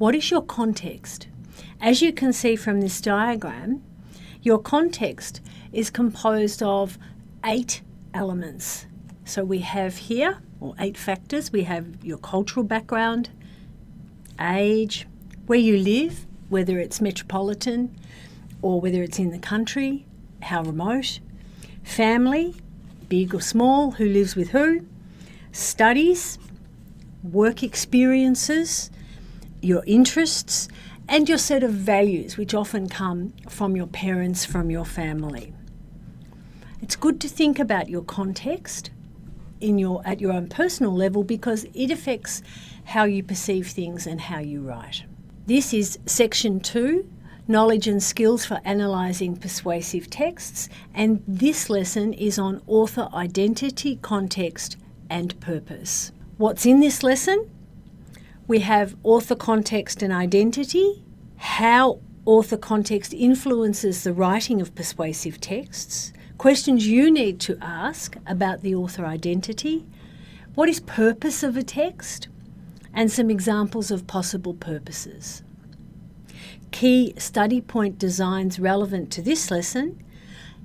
What is your context? As you can see from this diagram, your context is composed of 8 elements. So we have here, or 8 factors. We have your cultural background, age, where you live, whether it's metropolitan or whether it's in the country, how remote, family, big or small, who lives with who, studies, work experiences, your interests, and your set of values, which often come from your parents, from your family. It's good to think about your context at your own personal level because it affects how you perceive things and how you write. This is section 2, Knowledge and Skills for Analysing Persuasive Texts, and this lesson is on author identity, context and purpose. What's in this lesson? We have author context and identity, how author context influences the writing of persuasive texts, questions you need to ask about the author identity, what is purpose of a text, and some examples of possible purposes. Key study point designs relevant to this lesson,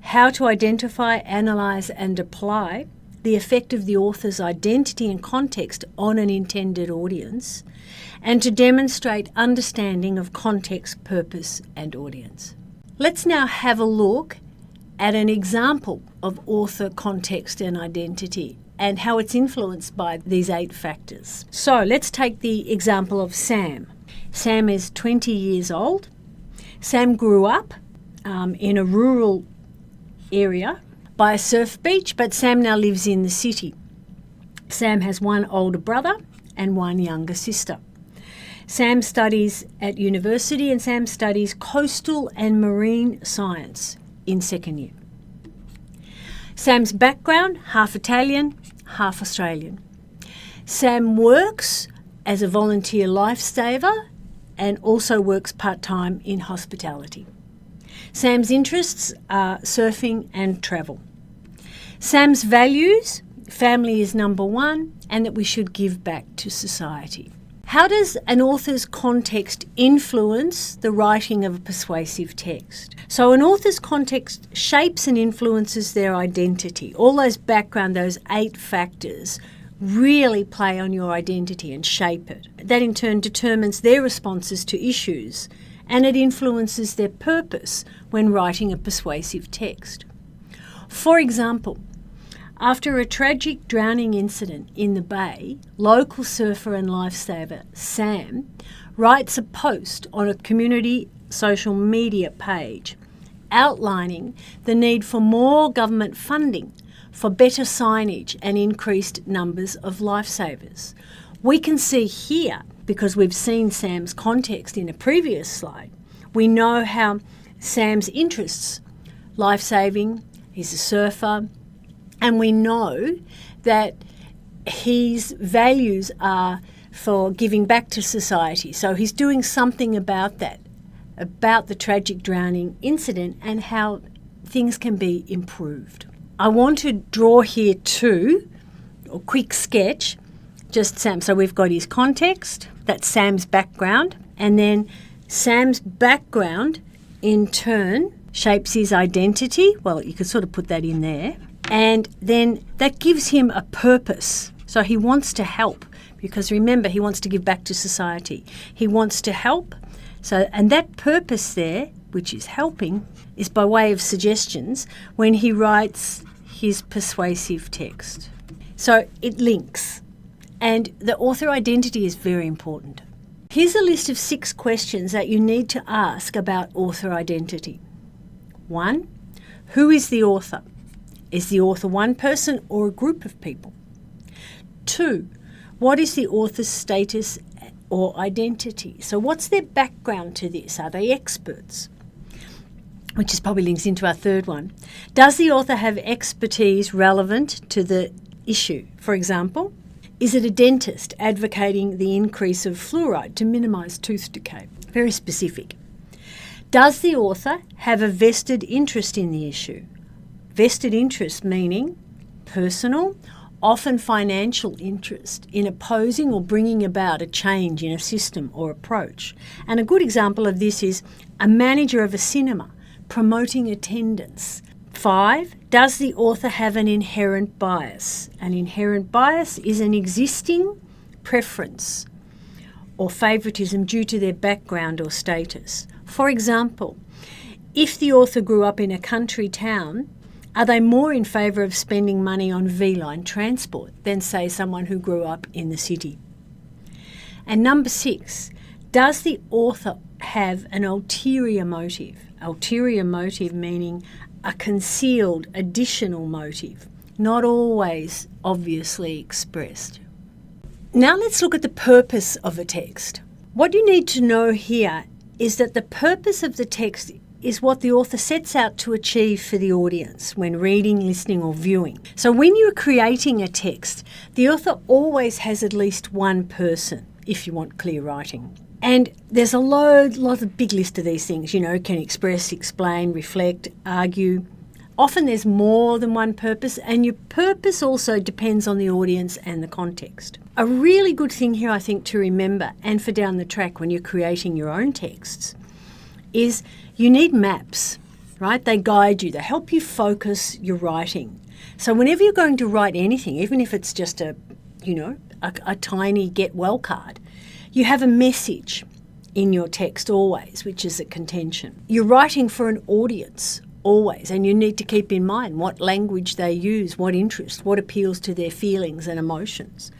how to identify, analyse and apply the effect of the author's identity and context on an intended audience, and to demonstrate understanding of context, purpose and audience. Let's now have a look at an example of author context and identity and how it's influenced by these 8 factors. So let's take the example of Sam. Sam is 20 years old. Sam grew up in a rural area by a surf beach, but Sam now lives in the city. Sam has one older brother and one younger sister. Sam studies at university and Sam studies coastal and marine science in second year. Sam's background, half Italian, half Australian. Sam works as a volunteer lifesaver and also works part-time in hospitality. Sam's interests are surfing and travel. Sam's values, family is number 1 and that we should give back to society. How does an author's context influence the writing of a persuasive text? So an author's context shapes and influences their identity. All those background, those 8 factors really play on your identity and shape it. That in turn determines their responses to issues and it influences their purpose when writing a persuasive text. For example, after a tragic drowning incident in the bay, local surfer and lifesaver Sam writes a post on a community social media page outlining the need for more government funding for better signage and increased numbers of lifesavers. We can see here, because we've seen Sam's context in a previous slide, we know how Sam's interests, lifesaving, he's a surfer, and we know that his values are for giving back to society. So he's doing something about that, about the tragic drowning incident and how things can be improved. I want to draw here too, a quick sketch, just Sam. So we've got his context, that's Sam's background, and then Sam's background in turn shapes his identity. Well, you could sort of put that in there. And then that gives him a purpose. So he wants to help because remember, he wants to give back to society. He wants to help. So, and that purpose there, which is helping, is by way of suggestions when he writes his persuasive text. So it links. And the author identity is very important. Here's a list of 6 questions that you need to ask about author identity. 1, who is the author? Is the author one person or a group of people? 2, what is the author's status or identity? So what's their background to this? Are they experts? Which is probably links into our 3rd one. Does the author have expertise relevant to the issue? For example, is it a dentist advocating the increase of fluoride to minimise tooth decay? Very specific. Does the author have a vested interest in the issue? Vested interest meaning personal often financial interest in opposing or bringing about a change in a system or approach. And a good example of this is a manager of a cinema promoting attendance. 5, does the author have an inherent bias? An inherent bias is an existing preference or favouritism due to their background or status. For example, if the author grew up in a country town, are they more in favour of spending money on V-line transport than, say, someone who grew up in the city? And number 6, does the author have an ulterior motive? Ulterior motive meaning a concealed additional motive, not always obviously expressed. Now let's look at the purpose of a text. What you need to know here is that the purpose of the text is what the author sets out to achieve for the audience when reading, listening or viewing. So when you're creating a text, the author always has at least one person if you want clear writing. And there's a lot of big list of these things, can express, explain, reflect, argue. Often there's more than one purpose, and your purpose also depends on the audience and the context. A really good thing here, I think, to remember, and for down the track when you're creating your own texts, is you need maps, right? They guide you, they help you focus your writing. So whenever you're going to write anything, even if it's just a tiny get well card, you have a message in your text always, which is a contention. You're writing for an audience always, and you need to keep in mind what language they use, what interest, what appeals to their feelings and emotions.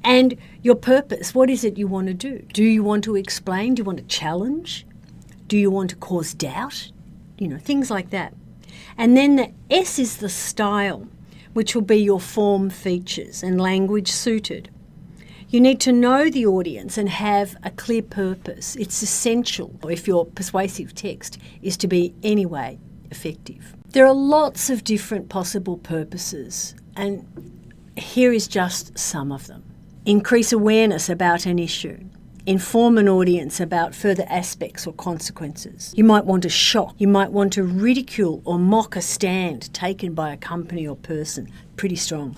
And your purpose, what is it you want to do? Do you want to explain? Do you want to challenge? Do you want to cause doubt? Things like that. And then the S is the style, which will be your form features and language suited. You need to know the audience and have a clear purpose. It's essential if your persuasive text is to be anyway effective. There are lots of different possible purposes, and here is just some of them. Increase awareness about an issue. Inform an audience about further aspects or consequences. You might want to shock. You might want to ridicule or mock a stand taken by a company or person. Pretty strong.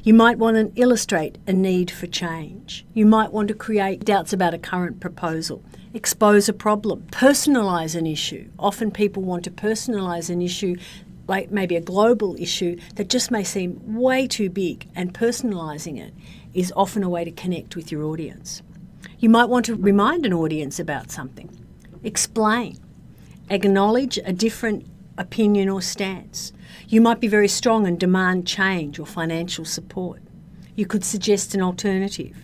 You might want to illustrate a need for change. You might want to create doubts about a current proposal. Expose a problem. Personalise an issue. Often people want to personalise an issue, like maybe a global issue that just may seem way too big, and personalising it is often a way to connect with your audience. You might want to remind an audience about something. Explain. Acknowledge a different opinion or stance. You might be very strong and demand change or financial support. You could suggest an alternative.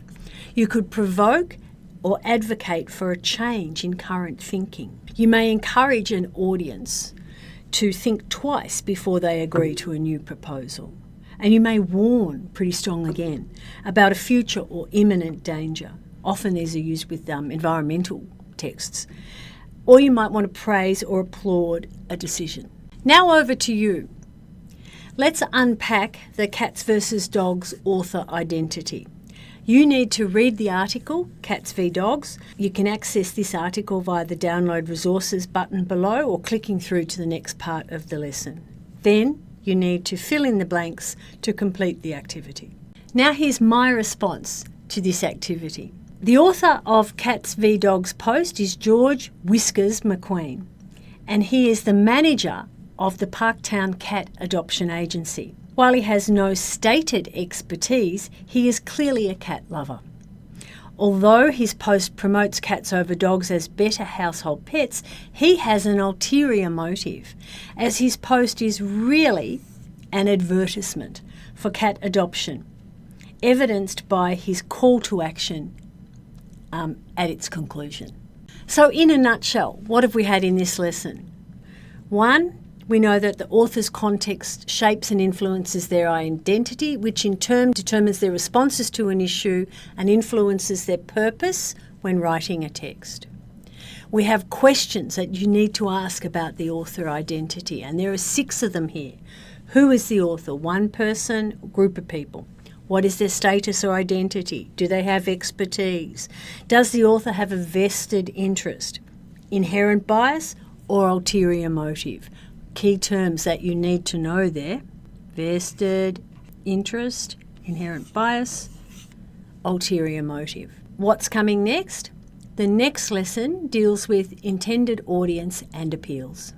You could provoke or advocate for a change in current thinking. You may encourage an audience to think twice before they agree to a new proposal. And you may warn, pretty strong again, about a future or imminent danger. Often these are used with environmental texts. Or you might want to praise or applaud a decision. Now over to you. Let's unpack the Cats vs. Dogs author identity. You need to read the article, Cats v Dogs. You can access this article via the Download Resources button below or clicking through to the next part of the lesson. Then you need to fill in the blanks to complete the activity. Now here's my response to this activity. The author of Cats v Dogs post is George Whiskers McQueen, and he is the manager of the Parktown Cat Adoption Agency. While he has no stated expertise, he is clearly a cat lover. Although his post promotes cats over dogs as better household pets, he has an ulterior motive, as his post is really an advertisement for cat adoption, evidenced by his call to action at its conclusion. So in a nutshell, what have we had in this lesson? 1, we know that the author's context shapes and influences their identity, which in turn determines their responses to an issue and influences their purpose when writing a text. We have questions that you need to ask about the author identity, and there are 6 of them here. Who is the author? One person, group of people. What is their status or identity? Do they have expertise? Does the author have a vested interest? Inherent bias or ulterior motive? Key terms that you need to know there. Vested, interest, inherent bias, ulterior motive. What's coming next? The next lesson deals with intended audience and appeals.